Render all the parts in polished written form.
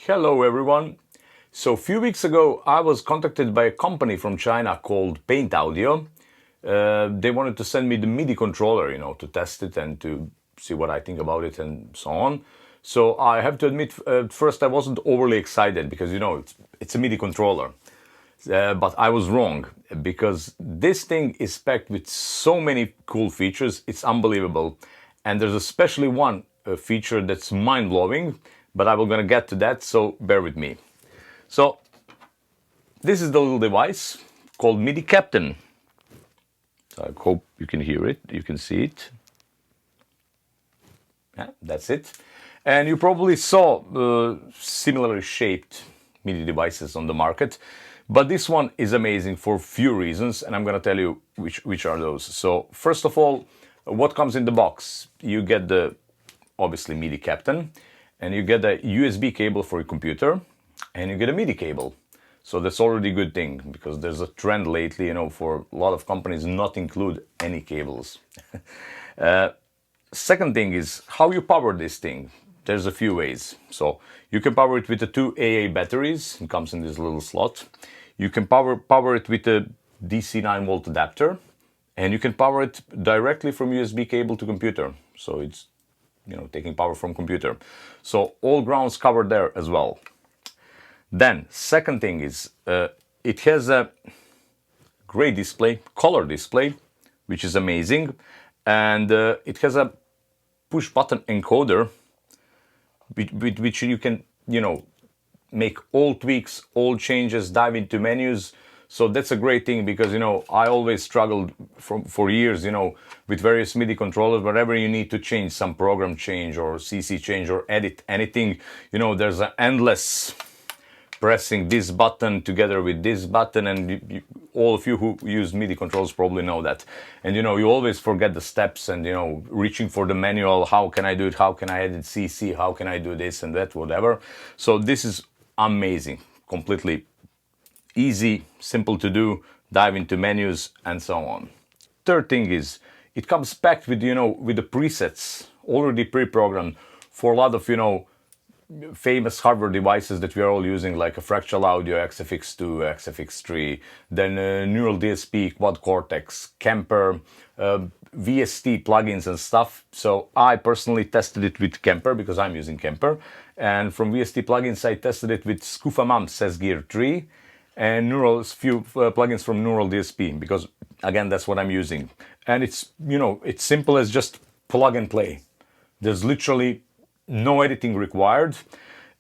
Hello everyone. So a few weeks ago I was contacted by a company from China called PaintAudio. They wanted to send me the MIDI controller, to test it and to see what I think about it and so on. So I have to admit, at first I wasn't overly excited because, it's a MIDI controller. But I was wrong because this thing is packed with so many cool features. It's unbelievable. And there's especially one feature that's mind-blowing, but I will gonna get to that, so bear with me. So this is the little device called MIDI CAPTAIN. So I hope you can hear it, you can see it. Yeah, that's it. And you probably saw similarly shaped MIDI devices on the market, but this one is amazing for few reasons, and I'm gonna tell you which are those. So first of all, what comes in the box? You get the obviously MIDI CAPTAIN, and you get a USB cable for your computer, and you get a MIDI cable. So that's already a good thing, because there's a trend lately, for a lot of companies not include any cables. Second thing is how you power this thing. There's a few ways. So you can power it with the two AA batteries. It comes in this little slot. You can power it with a DC 9-volt adapter, and you can power it directly from USB cable to computer. So it's taking power from computer. So all grounds covered there as well. Then second thing is it has a great display, color display, which is amazing, and it has a push button encoder with which you can make all tweaks, all changes, dive into menus. So that's a great thing because, I always struggled for years, with various MIDI controllers. Whenever you need to change some program change or CC change or edit anything, there's an endless pressing this button together with this button. And all of you who use MIDI controls probably know that. And, you always forget the steps and, reaching for the manual. How can I do it? How can I edit CC? How can I do this and that, whatever. So this is amazing, completely easy, simple to do, dive into menus and so on. Third thing is it comes packed with, with the presets already pre-programmed for a lot of, famous hardware devices that we are all using, like a Fractal Audio, XFX2, XFX3, then Neural DSP, Quad Cortex, Kemper, VST plugins and stuff. So I personally tested it with Kemper because I'm using Kemper. And from VST plugins, I tested it with Scufamam Sesgear 3 and few plugins from Neural DSP, because again, that's what I'm using. And it's, it's simple as just plug and play. There's literally no editing required.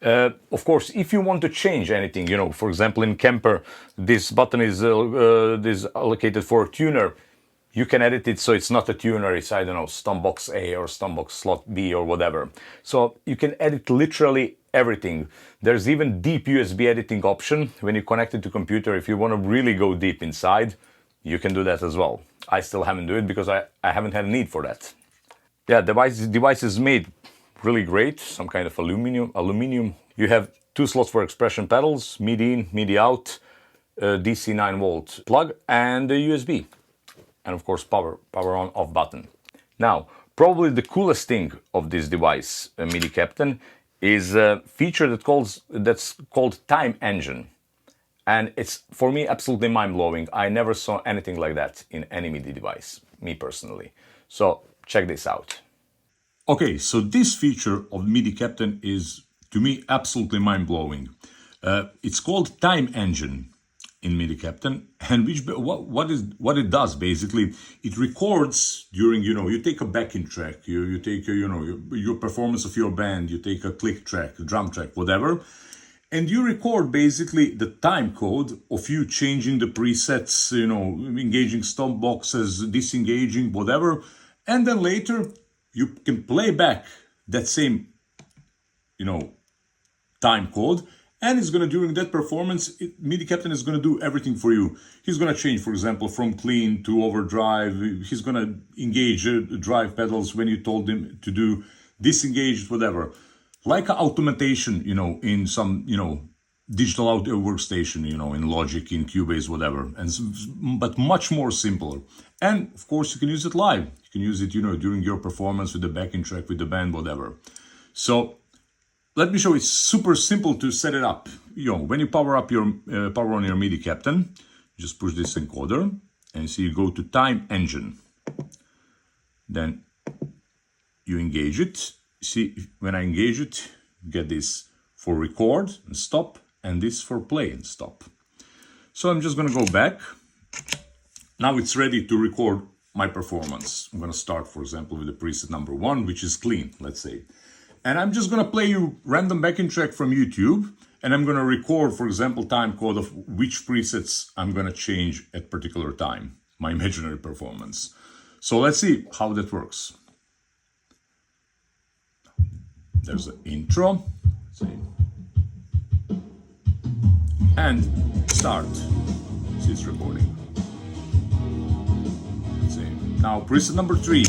Of course, if you want to change anything, for example, in Kemper, this button is allocated for a tuner. You can edit it so it's not a tuner, it's, I don't know, Stombox A or Stombox slot B or whatever. So you can edit literally everything. There's even deep USB editing option when you connect it to computer. If you want to really go deep inside, you can do that as well. I still haven't done it because I haven't had a need for that. Yeah, device is made really great, some kind of aluminum. You have two slots for expression pedals, MIDI in, MIDI out, DC 9-volt plug and a USB. And of course power on off button. Now, probably the coolest thing of this device, MIDI CAPTAIN, is a feature that's called Time Engine. And it's, for me, absolutely mind-blowing. I never saw anything like that in any MIDI device, me personally. So check this out. Okay, so this feature of MIDI CAPTAIN is, to me, absolutely mind-blowing. It's called Time Engine in MIDI CAPTAIN, and what it does basically, it records during, you take a backing track, you take your performance of your band, you take a click track, a drum track, whatever, and you record basically the time code of you changing the presets, engaging stop boxes, disengaging, whatever, and then later you can play back that same, time code. And it's going to, during that performance, MIDI CAPTAIN is going to do everything for you. He's going to change, for example, from clean to overdrive. He's going to engage drive pedals when you told him to do, disengage, whatever. Like an automation, in some, digital audio workstation, in Logic, in Cubase, whatever. But much more simpler. And of course, you can use it live. You can use it, during your performance with the backing track, with the band, whatever. So let me show you, it's super simple to set it up. When you power up your power on your MIDI Captain, just push this encoder and see you go to time engine. Then you engage it. See, when I engage it, get this for record and stop, and this for play and stop. So I'm just gonna go back. Now it's ready to record my performance. I'm gonna start, for example, with the preset number 1, which is clean, let's say. And I'm just gonna play you random backing track from YouTube, and I'm gonna record, for example, time code of which presets I'm gonna change at particular time, my imaginary performance. So let's see how that works. There's the intro, see, and start. See, it's recording. Let's see. Now preset number 3.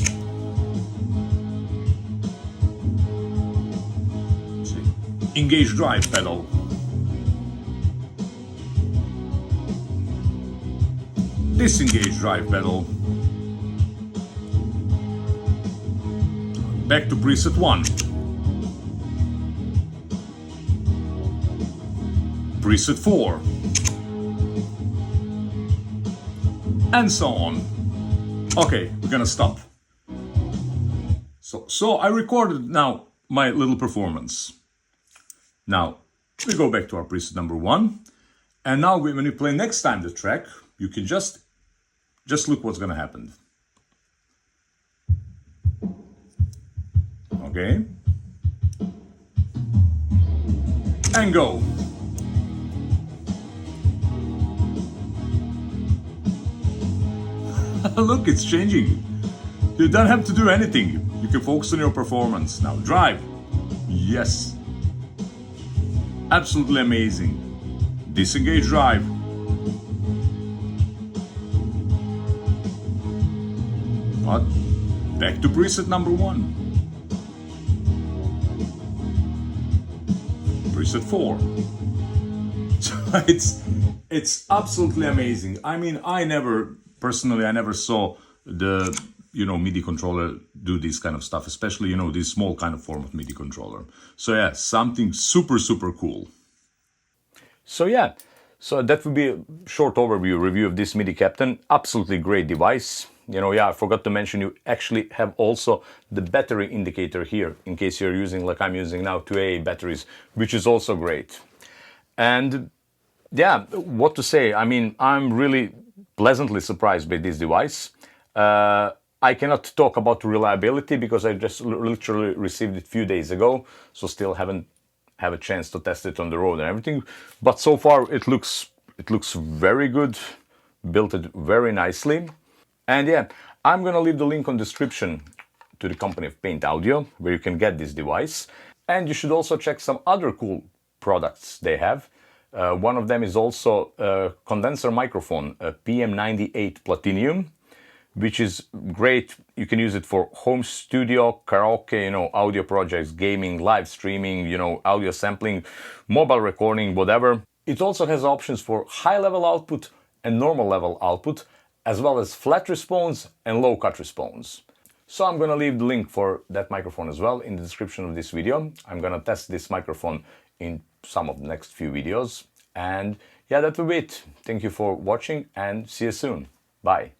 See, engage drive pedal. Disengage drive pedal. Back to preset 1. Preset 4. And so on. Okay, we're gonna stop. So I recorded now my little performance. Now we go back to our preset number 1. And now when you play next time the track, you can just look what's gonna happen. Okay. And go. Look, it's changing. You don't have to do anything. You can focus on your performance. Now, drive. Yes. Absolutely amazing. Disengage drive. But back to preset number 1. Preset 4. So it's absolutely amazing. I mean, personally, I never saw the MIDI controller do this kind of stuff, especially this small kind of form of MIDI controller. So yeah, something super cool. So yeah, so that would be a short overview review of this MIDI Captain. Absolutely great device. I forgot to mention you actually have also the battery indicator here in case you're using, like I'm using now, 2AA batteries, which is also great. And yeah, what to say? I mean, I'm really pleasantly surprised by this device. I cannot talk about reliability because I just literally received it a few days ago, so still haven't had a chance to test it on the road and everything. But so far it looks very good, built it very nicely. And yeah, I'm gonna leave the link on the description to the company of PaintAudio, where you can get this device. And you should also check some other cool products they have. One of them is also a condenser microphone, a PM98 Platinum, which is great. You can use it for home studio, karaoke, audio projects, gaming, live streaming, audio sampling, mobile recording, whatever. It also has options for high level output and normal level output, as well as flat response and low cut response. So I'm gonna leave the link for that microphone as well in the description of this video. I'm gonna test this microphone in some of the next few videos. And yeah, that will be it. Thank you for watching and see you soon. Bye.